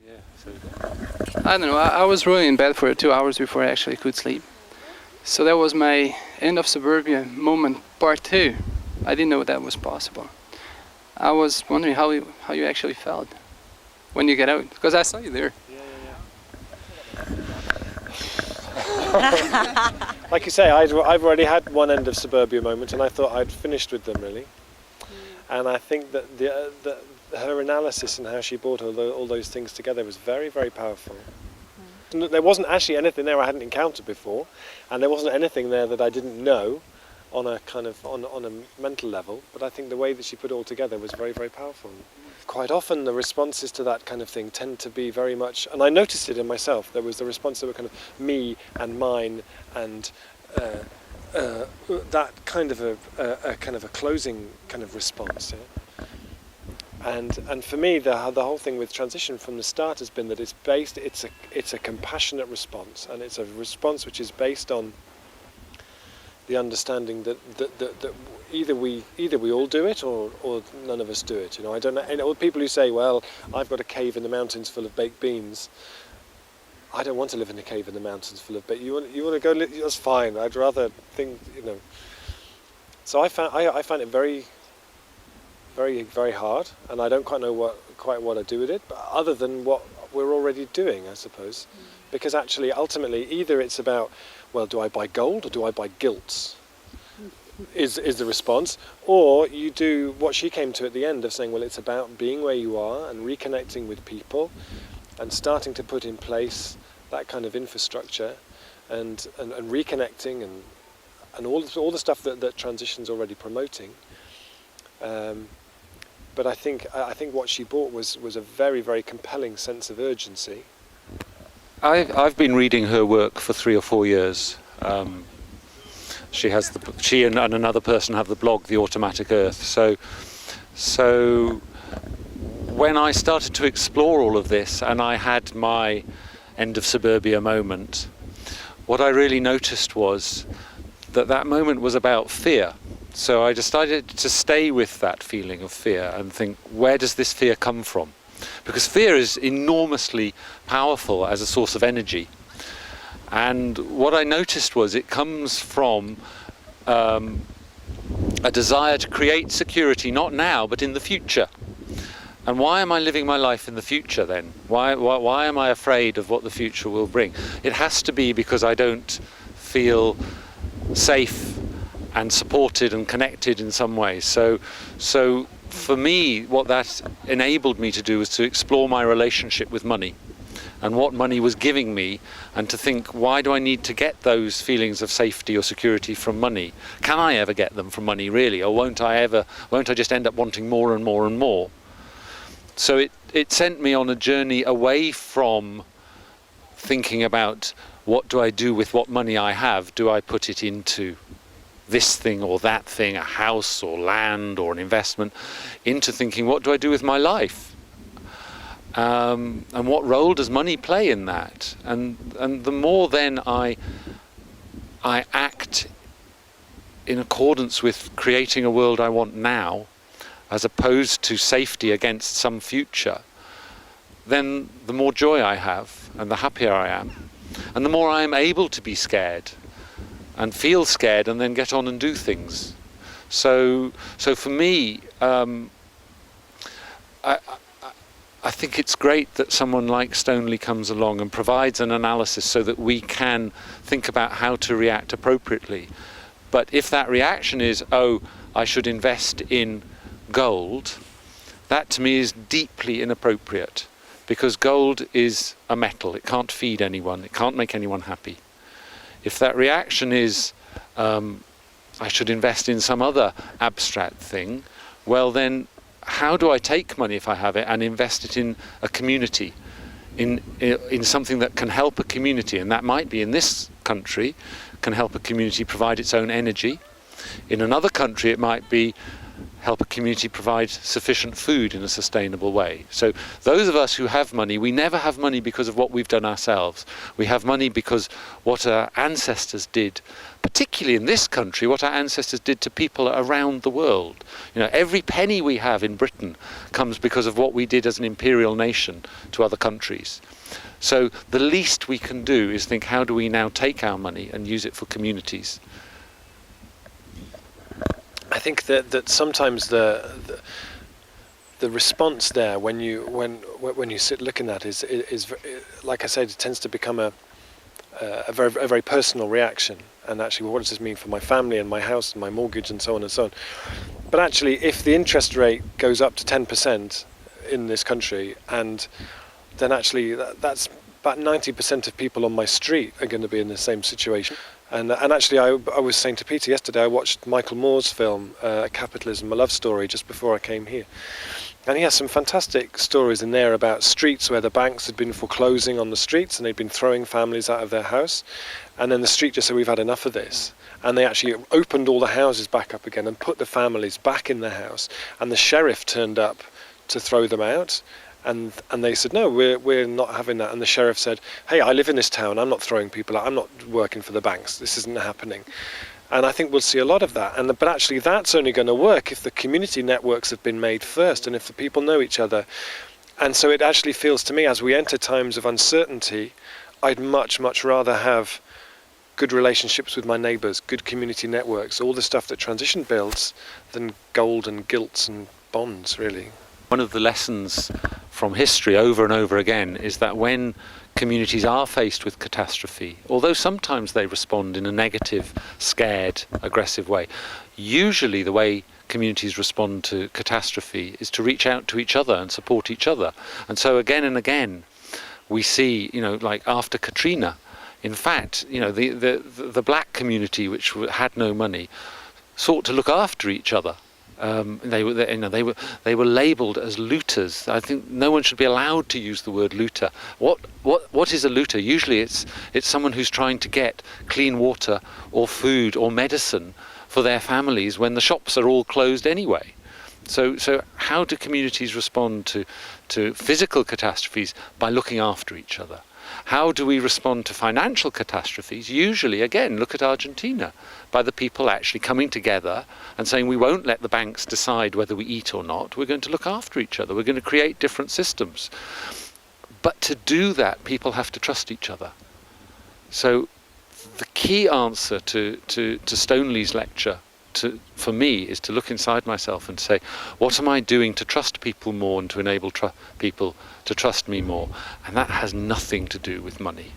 Yeah, so I don't know, I was really in bed for 2 hours before I actually could sleep. So that was my end of suburbia moment, part 2. I didn't know that was possible. I was wondering how you actually felt when you get out, because I saw you there. like you say, I've already had one end of suburbia moment, and I thought I'd finished with them really. And I think that her analysis and how she brought all those things together was very, very powerful. There wasn't actually anything there I hadn't encountered before, and there wasn't anything there that I didn't know on a kind of on a mental level. But I think the way that she put it all together was very, very powerful. Quite often the responses to that kind of thing tend to be very much, and I noticed it in myself. There was the response that were kind of me and mine, and that kind of a closing kind of response. Yeah? And for me, the whole thing with transition from the start has been that it's a compassionate response, and it's a response which is based on the understanding that either we all do it or none of us do it. You know, I don't know. And people who say, "Well, I've got a cave in the mountains full of baked beans." I don't want to live in a cave in the mountains full of baked. You want to go? That's fine. I'd rather think, you know. So I found it very, very, very hard, and I don't quite know what I do with it, but other than what we're already doing, I suppose. Because actually, ultimately, either it's about, well, do I buy gold or do I buy guilt? Is the response, or you do what she came to at the end of saying, well, it's about being where you are and reconnecting with people, and starting to put in place that kind of infrastructure, and reconnecting and all the stuff that Transition's already promoting. But I think what she brought was a very, very compelling sense of urgency. I've been reading her work for 3 or 4 years. She and another person have the blog, The Automatic Earth. So when I started to explore all of this, and I had my end of suburbia moment, what I really noticed was that moment was about fear. So I decided to stay with that feeling of fear and think, where does this fear come from? Because fear is enormously powerful as a source of energy. And what I noticed was it comes from a desire to create security, not now, but in the future. And why am I living my life in the future then? Why am I afraid of what the future will bring? It has to be because I don't feel safe and supported and connected in some way. So for me, what that enabled me to do was to explore my relationship with money and what money was giving me, and to think, why do I need to get those feelings of safety or security from money? Can I ever get them from money, really? Or won't I just end up wanting more and more and more? So it sent me on a journey away from thinking about, what do I do with what money I have? Do I put it into this thing or that thing, a house or land or an investment, into thinking, what do I do with my life? And what role does money play in that? And the more then I act in accordance with creating a world I want now, as opposed to safety against some future, then the more joy I have and the happier I am. And the more I am able to be scared and feel scared and then get on and do things. So for me, I think it's great that someone like Stoneleigh comes along and provides an analysis so that we can think about how to react appropriately. But if that reaction is, oh, I should invest in gold, that to me is deeply inappropriate, because gold is a metal. It can't feed anyone. It can't make anyone happy. If that reaction is, I should invest in some other abstract thing, well then, how do I take money if I have it and invest it in a community, in something that can help a community? And that might be, in this country, can help a community provide its own energy. In another country, it might be help a community provide sufficient food in a sustainable way. So those of us who have money, we never have money because of what we've done ourselves. We have money because what our ancestors did, particularly in this country, what our ancestors did to people around the world. Every penny we have in Britain comes because of what we did as an imperial nation to other countries. So the least we can do is think, how do we now take our money and use it for communities? I think that sometimes the response there when you sit looking at is like I said, it tends to become a very personal reaction. And actually, what does this mean for my family and my house and my mortgage and so on and so on? But actually, if the interest rate goes up to 10% in this country, and then actually that's about 90% of people on my street are going to be in the same situation. And actually, I was saying to Peter yesterday, I watched Michael Moore's film, Capitalism, A Love Story, just before I came here. And he has some fantastic stories in there about streets where the banks had been foreclosing on the streets and they'd been throwing families out of their house. And then the street just said, we've had enough of this. And they actually opened all the houses back up again and put the families back in their house. And the sheriff turned up to throw them out. And they said, no, we're not having that. And the sheriff said, hey, I live in this town. I'm not throwing people out. I'm not working for the banks. This isn't happening. And I think we'll see a lot of that. But actually, that's only going to work if the community networks have been made first and if the people know each other. And so it actually feels to me, as we enter times of uncertainty, I'd much, much rather have good relationships with my neighbours, good community networks, all the stuff that transition builds, than gold and gilts and bonds, really. One of the lessons from history over and over again is that when communities are faced with catastrophe, although sometimes they respond in a negative, scared, aggressive way, usually the way communities respond to catastrophe is to reach out to each other and support each other. And so again and again we see, like after Katrina, in fact, the black community, which had no money, sought to look after each other. They were labelled as looters. I think no one should be allowed to use the word looter. What is a looter? Usually it's someone who's trying to get clean water or food or medicine for their families when the shops are all closed anyway. So how do communities respond to physical catastrophes? By looking after each other. How do we respond to financial catastrophes? Usually, again, look at Argentina, by the people actually coming together and saying, we won't let the banks decide whether we eat or not. We're going to look after each other. We're going to create different systems. But to do that, people have to trust each other. So the key answer to Stoneleigh's lecture for me is to look inside myself and say, what am I doing to trust people more and to enable people to trust me more? And that has nothing to do with money.